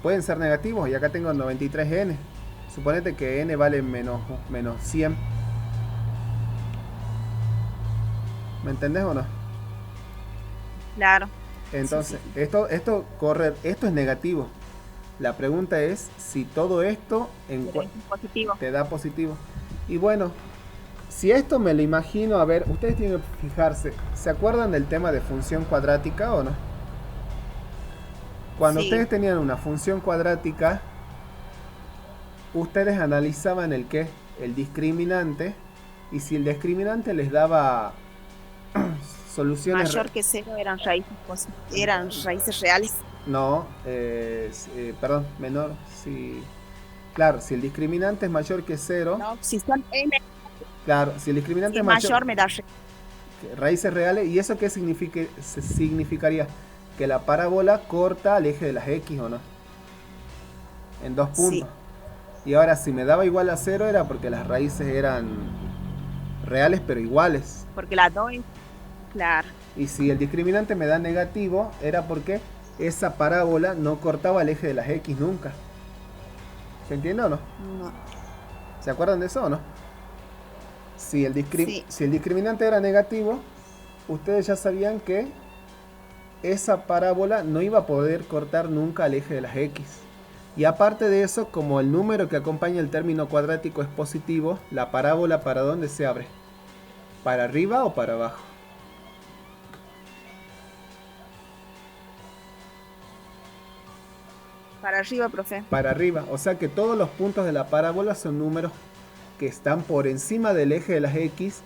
pueden ser negativos y acá tengo 93n. Suponete que n vale menos 100. ¿Me entendés o no? Claro. Entonces, Sí. esto es negativo. La pregunta es si todo esto Pero es positivo. te da positivo. Y bueno, si esto me lo imagino, a ver, ustedes tienen que fijarse, ¿se acuerdan del tema de función cuadrática o no? Cuando Sí. ustedes tenían una función cuadrática, ustedes analizaban el qué, el discriminante, y si el discriminante les daba soluciones... Mayor que 0 eran raíces reales. No, perdón, menor, si... Claro, si el discriminante es mayor que 0, No, si son n, claro, si el discriminante si es mayor me da raíces reales, ¿y eso qué significaría? Que la parábola corta al eje de las x, ¿o no? En 2 puntos. Sí. Y ahora, si me daba igual a 0 era porque las raíces eran reales pero iguales. porque la doy, claro. Y si el discriminante me da negativo, era porque esa parábola no cortaba el eje de las x nunca. ¿Se entiende o no? No. ¿Se acuerdan de eso o no? Si el Sí. discriminante era negativo, ustedes ya sabían que esa parábola no iba a poder cortar nunca el eje de las x. Y aparte de eso, como el número que acompaña el término cuadrático es positivo, la parábola ¿para dónde se abre? ¿Para arriba o para abajo? Para arriba, profe. Para arriba, o sea que todos los puntos de la parábola son números que están por encima del eje de las x,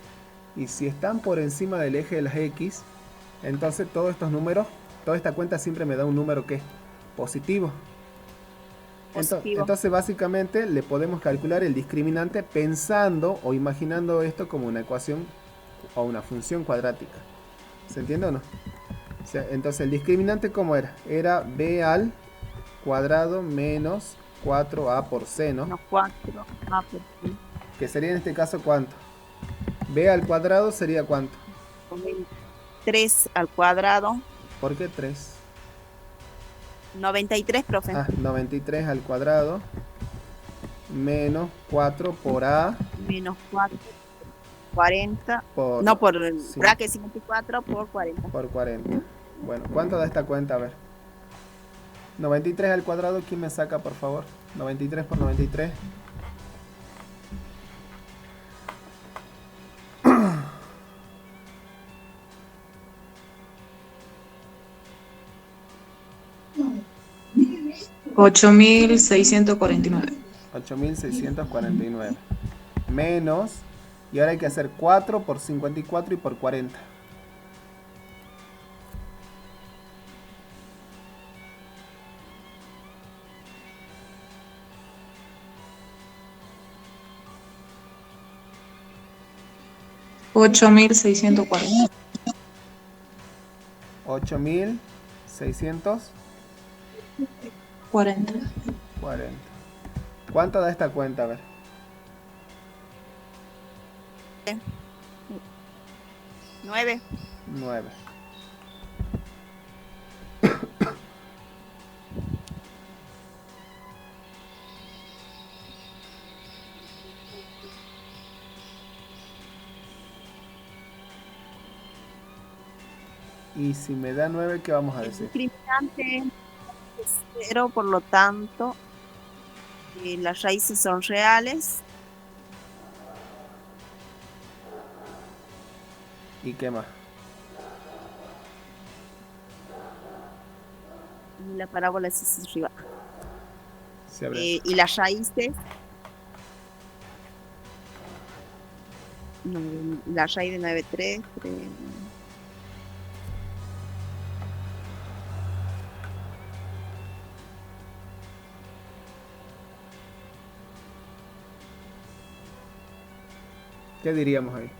y si están por encima del eje de las x, entonces todos estos números, toda esta cuenta siempre me da un número que positivo. Positivo. Entonces básicamente le podemos calcular el discriminante pensando o imaginando esto como una ecuación o una función cuadrática. ¿Se entiende o no? O sea, entonces el discriminante ¿cómo era? Era b al cuadrado menos 4a por c, ¿no? Menos 4. Ah, pues sí. Que sería en este caso ¿cuánto? B al cuadrado sería ¿cuánto? 3 al cuadrado. ¿Por qué 3? 93, profe. 93 al cuadrado menos 4 por A Menos 4, 40. por... No, por sí, bracket 54 por 40. por 40. Bueno, ¿cuánto da esta cuenta? A ver. 93 al cuadrado, ¿quién me saca, por favor? 93 por 93. $8,649. 8649. Menos, y ahora hay que hacer 4 por 54 y por 40. $8,640. 8640. 40. ¿Cuánto da esta cuenta? A ver. 9. 9. Y si me da 9, ¿qué vamos a El decir? discriminante es 0, por lo tanto, las raíces son reales. ¿Y qué más? Y la parábola es hacia arriba. Se abre. Y las raíces. No, la raíz de 9, 3. ¿Qué diríamos ahí?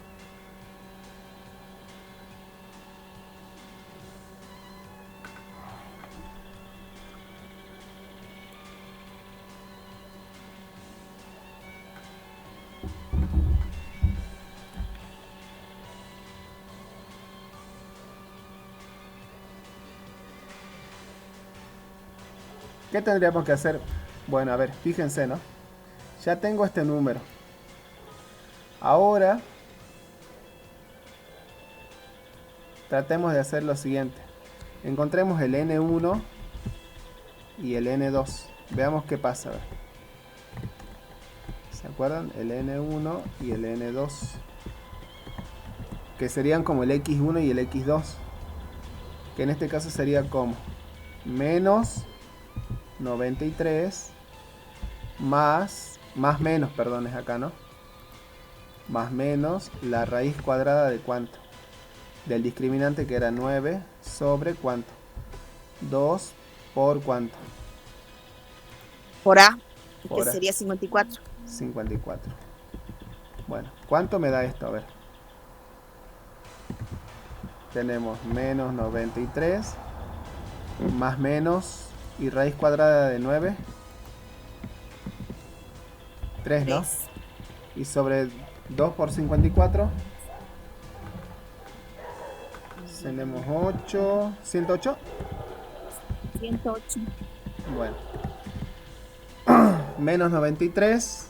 ¿Qué tendríamos que hacer? Bueno, a ver, fíjense, ¿no? Ya tengo este número. Ahora tratemos de hacer lo siguiente. Encontremos el N1 y el N2. Veamos qué pasa. A ver. ¿Se acuerdan? El N1 y el N2. Que serían como el X1 y el X2. Que en este caso sería como menos 93 más menos, perdón, es acá, ¿no? Más menos la raíz cuadrada de ¿cuánto? Del discriminante, que era 9 sobre ¿cuánto? 2 por ¿cuánto? Por A, Por que A. sería 54. 54. Bueno, ¿cuánto me da esto? A ver. Tenemos menos 93 más menos y raíz cuadrada de 9. 3, ¿no? 3. Y sobre 2 por 54 tenemos 8, 108. 108. Bueno, menos 93.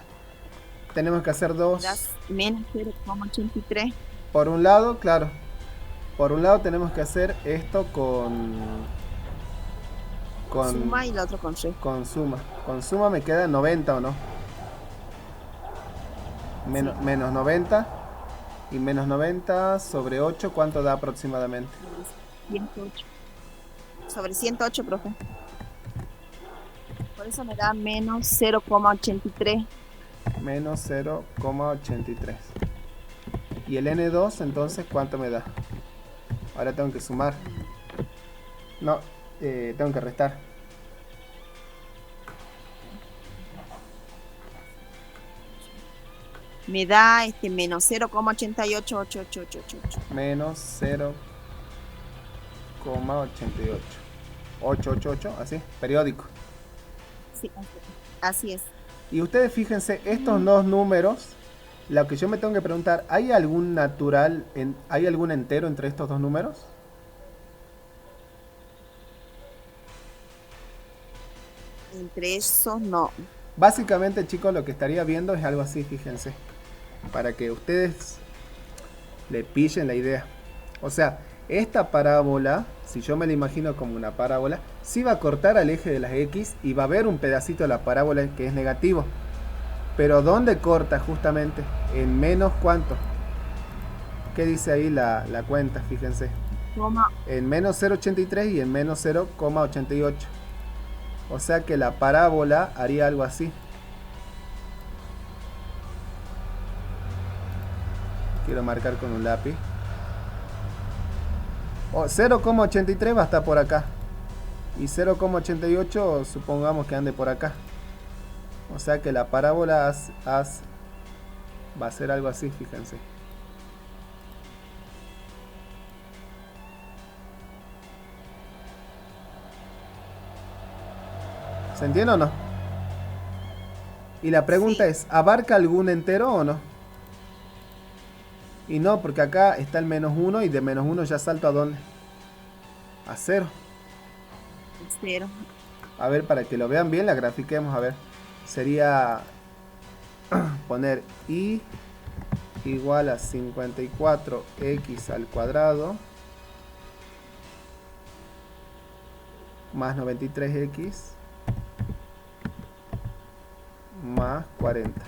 Tenemos que hacer 2 Das menos 0,83. por un lado, claro. Por un lado tenemos que hacer esto con Suma y la otra con re. con suma. Con suma me queda 90, ¿o no? Menos 90. Y menos 90 sobre 8, ¿cuánto da aproximadamente? 108. Sobre 108, profe. Por eso me da menos 0,83. Menos 0,83. Y el N2, entonces, ¿cuánto me da? Ahora tengo que sumar. No, tengo que restar. Me da menos 0,888888. Menos 0,88. 888, así, periódico. Sí, así es. Y ustedes fíjense, estos dos números Lo que yo me tengo que preguntar, ¿hay algún natural, hay algún entero entre estos dos números? Entre esos no. Básicamente, chicos, lo que estaría viendo es algo así, fíjense. Para que ustedes le pillen la idea. O sea, esta parábola, si yo me la imagino como una parábola, sí va a cortar al eje de las X y va a haber un pedacito de la parábola que es negativo. Pero ¿dónde corta justamente? ¿En menos cuánto? ¿Qué dice ahí la cuenta? Fíjense. Coma. En menos 0,83 y en menos 0,88. O sea que la parábola haría algo así. Quiero marcar con un lápiz. 0,83 va a estar por acá. Y 0,88 supongamos que ande por acá. O sea que la parábola va a ser algo así, fíjense. ¿Se entiende o no? Y la pregunta es, ¿abarca algún entero o no? Y no, porque acá está el menos 1 y de menos 1 ya salto a ¿dónde? A 0. 0. A ver, para que lo vean bien, la grafiquemos, a ver. Sería poner y igual a 54x al cuadrado más 93x más 40.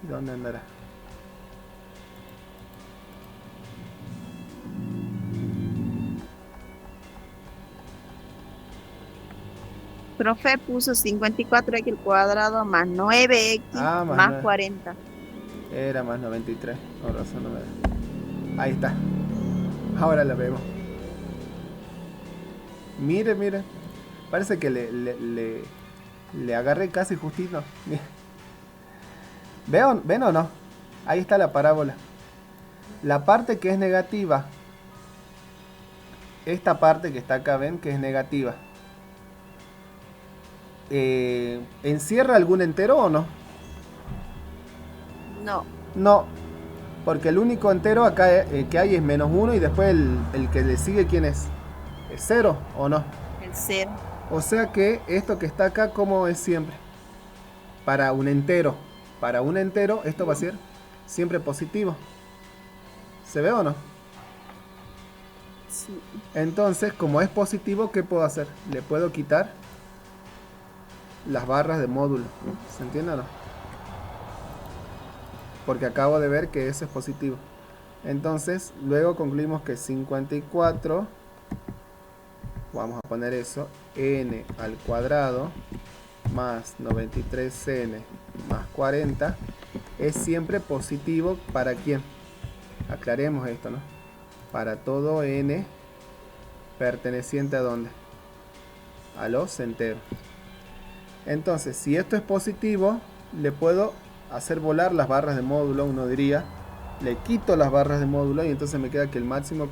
¿Dónde andará? Profe puso 54x al cuadrado más 9x Ah, más más 9. 40. Era más 93. Con razón no me da. Ahí está. Ahora la vemos. Mire, mire. Parece que le agarré casi justito. ¿Ven o no? Ahí está la parábola. La parte que es negativa. Esta parte que está acá, ven que es negativa. ¿Encierra algún entero o no? No. No, porque el único entero acá que hay es menos 1 y después el que le sigue, ¿quién es? ¿Es 0 o no? El 0. O sea que esto que está acá, ¿cómo es siempre? Para un entero. Para un entero esto va a ser siempre positivo. ¿Se ve o no? Sí. Entonces, como es positivo, ¿qué puedo hacer? Le puedo quitar las barras de módulo. ¿Se entiende o no? Porque acabo de ver que eso es positivo. Entonces, luego concluimos que 54, vamos a poner eso, n al cuadrado más 93n más 40 es siempre positivo. ¿Para quién? Aclaremos esto, ¿no? Para todo n perteneciente a ¿dónde? A los enteros. Entonces, si esto es positivo, le puedo hacer volar las barras de módulo, uno diría. Le quito las barras de módulo y entonces me queda que el mínimo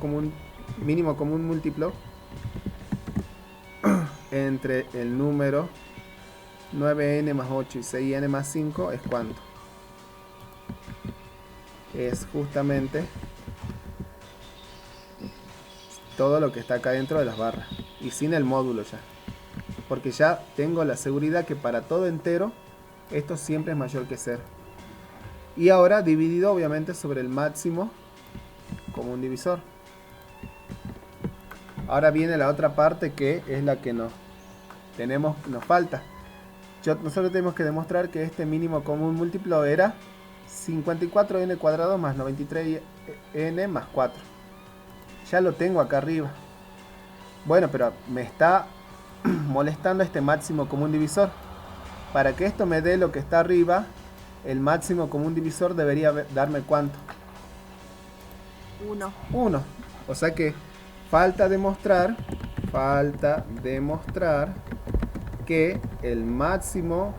común múltiplo entre el número 9n más 8 y 6n más 5 es ¿cuánto? Es justamente todo lo que está acá dentro de las barras y sin el módulo ya, porque ya tengo la seguridad que para todo entero esto siempre es mayor que 0. Y ahora dividido obviamente sobre el máximo común divisor. Ahora viene la otra parte que es la que nos falta. Nosotros tenemos que demostrar que este mínimo común múltiplo era 54n cuadrado más 93n más 4. Ya lo tengo acá arriba. Bueno, pero me está molestando este máximo común divisor. Para que esto me dé lo que está arriba, el máximo común divisor debería darme ¿cuánto? 1. 1. O sea que falta demostrar que el máximo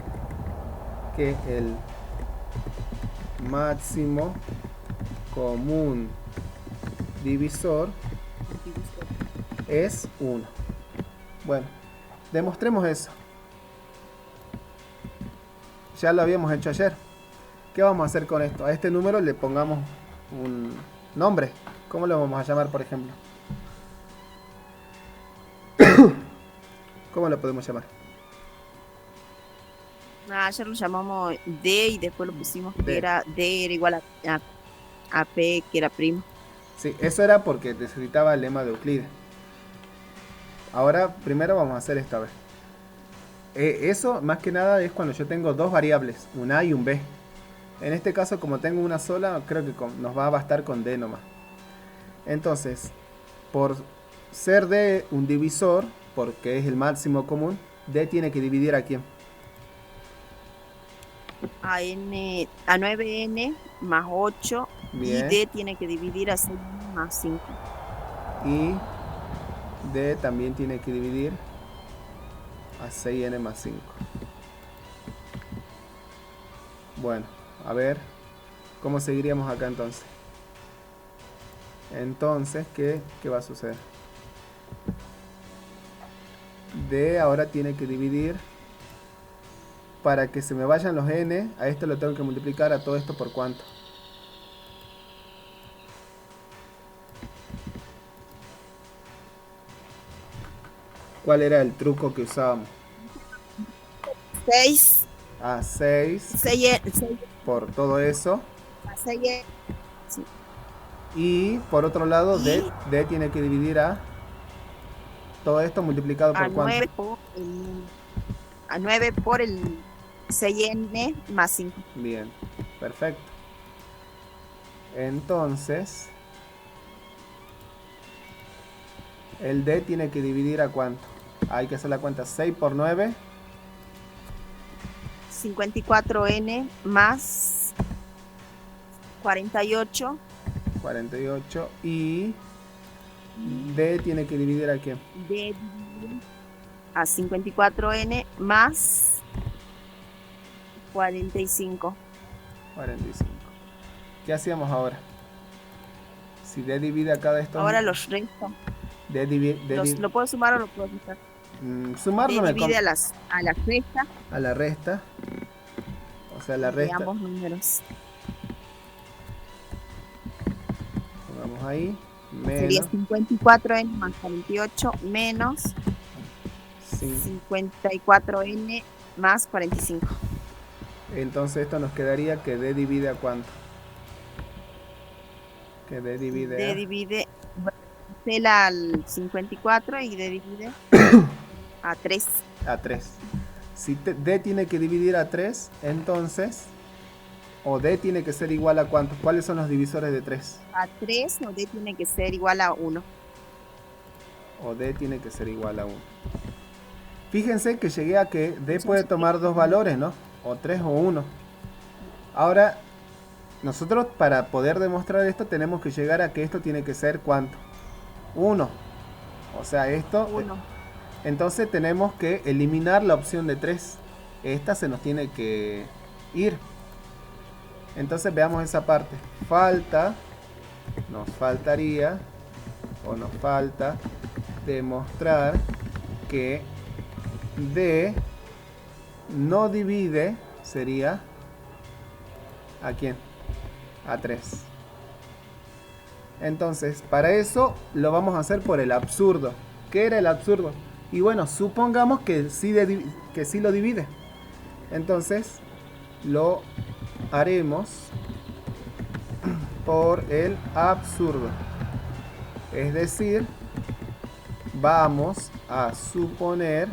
común divisor es 1. Bueno, demostremos eso. Ya lo habíamos hecho ayer. ¿Qué vamos a hacer con esto? A este número le pongamos un nombre. ¿Cómo lo vamos a llamar, por ejemplo? ¿Cómo lo podemos llamar? Ayer lo llamamos D y después lo pusimos D. que era D era igual a P, que era primo. Sí, eso era porque necesitaba el lema de Euclides. Ahora, primero vamos a hacer esta vez. Eso, más que nada, es cuando yo tengo dos variables, un A y un B. En este caso, como tengo una sola, creo que nos va a bastar con D nomás. Entonces, por ser D un divisor, porque es el máximo común, D tiene que dividir a quién. A 9n más 8 Bien. y D tiene que dividir a 6 más 5. Y D también tiene que dividir a 6n más 5. Bueno, a ver, ¿cómo seguiríamos acá entonces? Entonces, ¿qué va a suceder? D ahora tiene que dividir, para que se me vayan los n, a esto lo tengo que multiplicar a todo esto por cuánto. ¿Cuál era el truco que usábamos? 6 A 6 por todo eso. a 6 Y por otro lado, D tiene que dividir a todo esto multiplicado por cuánto. A 9 por el 6n más 5. Bien, perfecto. Entonces, el D tiene que dividir a cuánto. Hay que hacer la cuenta. 6 por 9. 54n más 48. 48. Y D tiene que dividir a quién. D a 54n más 45. 45. ¿Qué hacíamos ahora? Si D divide a cada estos. Ahora los resto. ¿Lo puedo sumar o lo puedo quitar? Sumar no D me divide a la resta a la resta. O sea, la de resta. ambos números. Pongamos ahí. Sería Menos 54n más 48 menos 54n más 45. Entonces esto nos quedaría que D divide a cuánto. Que D divide D a... divide cancela al 54 y D divide a 3. a 3. Si D tiene que dividir a 3, entonces, o D tiene que ser igual a cuánto. ¿Cuáles son los divisores de 3? A 3 o D tiene que ser igual a 1. O D tiene que ser igual a 1. Fíjense que llegué a que D puede tomar dos valores, ¿no? O 3 o 1. Ahora, nosotros para poder demostrar esto tenemos que llegar a que esto tiene que ser ¿cuánto? 1. O sea, esto... 1. Entonces tenemos que eliminar la opción de 3. Esta se nos tiene que ir. Entonces veamos esa parte. Nos faltaría demostrar que D no divide, sería ¿a quién? A 3. Entonces, para eso lo vamos a hacer por el absurdo. ¿Qué era el absurdo? Y bueno, supongamos que sí lo divide. Entonces, lo haremos por el absurdo. Es decir, vamos a suponer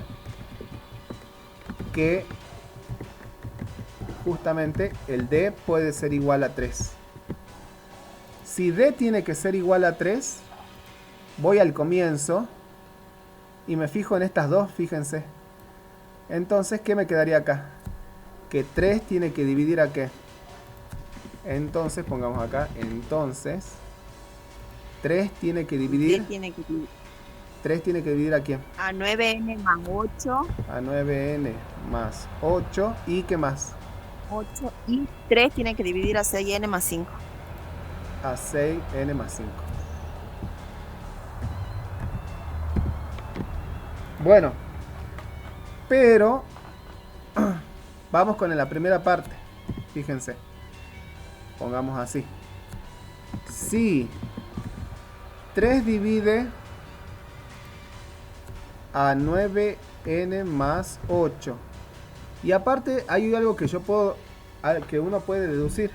que justamente el D puede ser igual a 3. Si D tiene que ser igual a 3, voy al comienzo y me fijo en estas dos, fíjense. Entonces, ¿qué me quedaría acá? Que 3 tiene que dividir a qué. Entonces, pongamos acá, entonces 3 tiene que dividir. 3 tiene que dividir a quién. A 9n más 8. A 9n más 8. ¿Y qué más? 8 y 3 tiene que dividir a 6n más 5. A 6n más 5. Bueno, pero vamos con la primera parte. Fíjense. Pongamos así. Si 3 divide a 9n más 8. Y aparte hay algo que yo puedo, que uno puede deducir.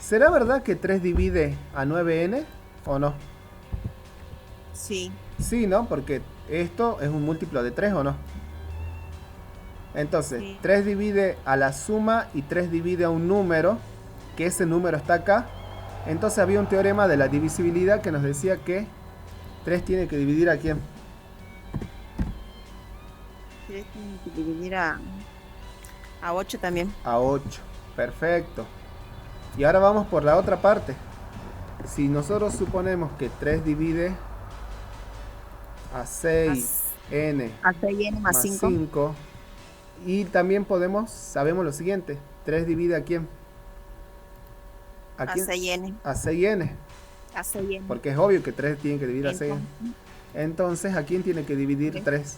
¿Será verdad que 3 divide a 9n o no? Sí. Sí, ¿no? Porque esto es un múltiplo de 3 o no. Entonces, Sí. 3 divide a la suma y 3 divide a un número, que ese número está acá. Entonces había un teorema de la divisibilidad que nos decía que 3 tiene que dividir a quién. Tienes que dividir a 8 también. A 8. Perfecto. Y ahora vamos por la otra parte. Si nosotros suponemos que 3 divide a 6n A 6n más 5. 5. Y también sabemos lo siguiente. 3 divide a quién. A 6n. A 6n. A 6n. Porque es obvio que 3 tiene que dividir a 6n. Entonces, ¿a quién tiene que dividir 3?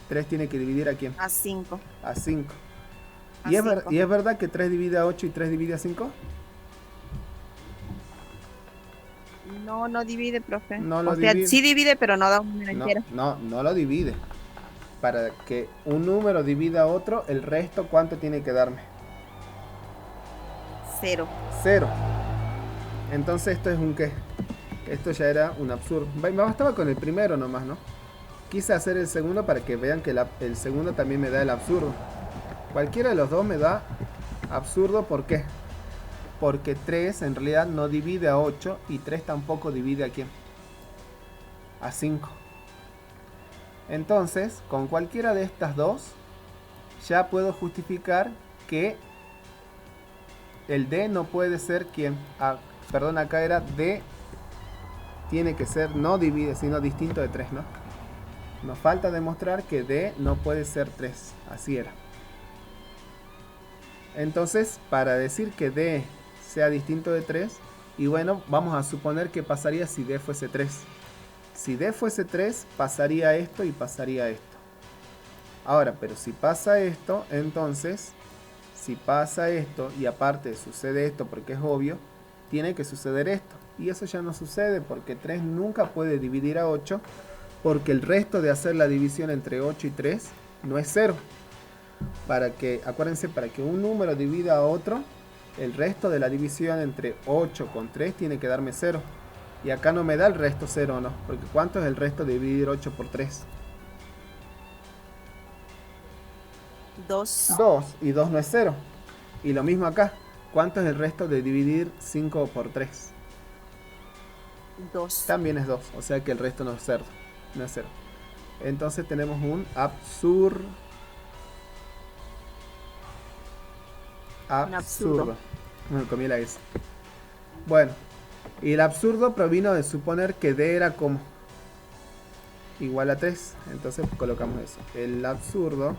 3 tiene que dividir a quién. A 5. A 5. A ¿Y es, 5. ¿Y es verdad que 3 divide a 8 y 3 divide a 5? No divide, profe. No lo o sea, divide. sí divide, pero no da un número entero. No lo divide. Para que un número divida a otro, el resto, ¿cuánto tiene que darme? 0. 0. Entonces esto es un qué. Esto ya era un absurdo. Me bastaba con el primero nomás, ¿no? Quise hacer el segundo para que vean que el segundo también me da el absurdo. Cualquiera de los dos me da absurdo. ¿Por qué? Porque 3 en realidad no divide a 8 y 3 tampoco divide a quién. A 5. Entonces, con cualquiera de estas dos, ya puedo justificar que el D no puede ser quién. Perdón, acá era D. Tiene que ser no divide, sino distinto de 3, ¿no? Nos falta demostrar que D no puede ser 3. Así era. Entonces, para decir que D sea distinto de 3, y bueno, vamos a suponer que pasaría si D fuese 3. Si D fuese 3, pasaría esto y pasaría esto. Ahora, pero si pasa esto, entonces, si pasa esto y aparte sucede esto porque es obvio, tiene que suceder esto. Y eso ya no sucede porque 3 nunca puede dividir a 8, porque el resto de hacer la división entre 8 y 3 no es 0. Acuérdense, para que un número divida a otro, el resto de la división entre 8 con 3 tiene que darme 0. Y acá no me da el resto 0, ¿no? Porque ¿cuánto es el resto de dividir 8 por 3? 2. 2. Y 2 no es 0. Y lo mismo acá. ¿Cuánto es el resto de dividir 5 por 3? 2. También es 2. O sea que el resto no es 0. No es 0. Entonces tenemos un absurdo. Me comí la S. Bueno. Y el absurdo provino de suponer que D era como igual a 3. Entonces colocamos eso. El absurdo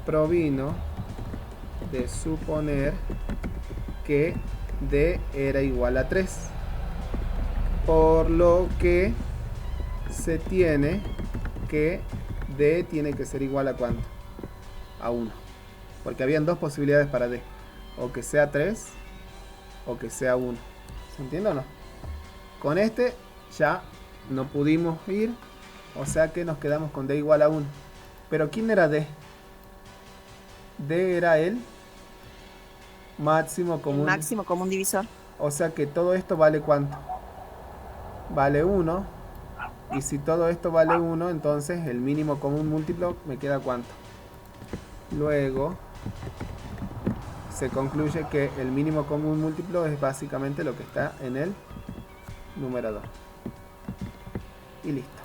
provino de suponer que D era igual a 3. Por lo que se tiene que D tiene que ser igual a ¿cuánto? A 1. Porque habían dos posibilidades para D. O que sea 3 o que sea 1. ¿Se entiende o no? Con este ya no pudimos ir. O sea que nos quedamos con D igual a 1. Pero ¿quién era D? D era el máximo común. El máximo común divisor. O sea que todo esto vale ¿cuánto? Vale 1. Y si todo esto vale 1, entonces el mínimo común múltiplo me queda ¿cuánto? Luego se concluye que el mínimo común múltiplo es básicamente lo que está en el numerador. Y listo.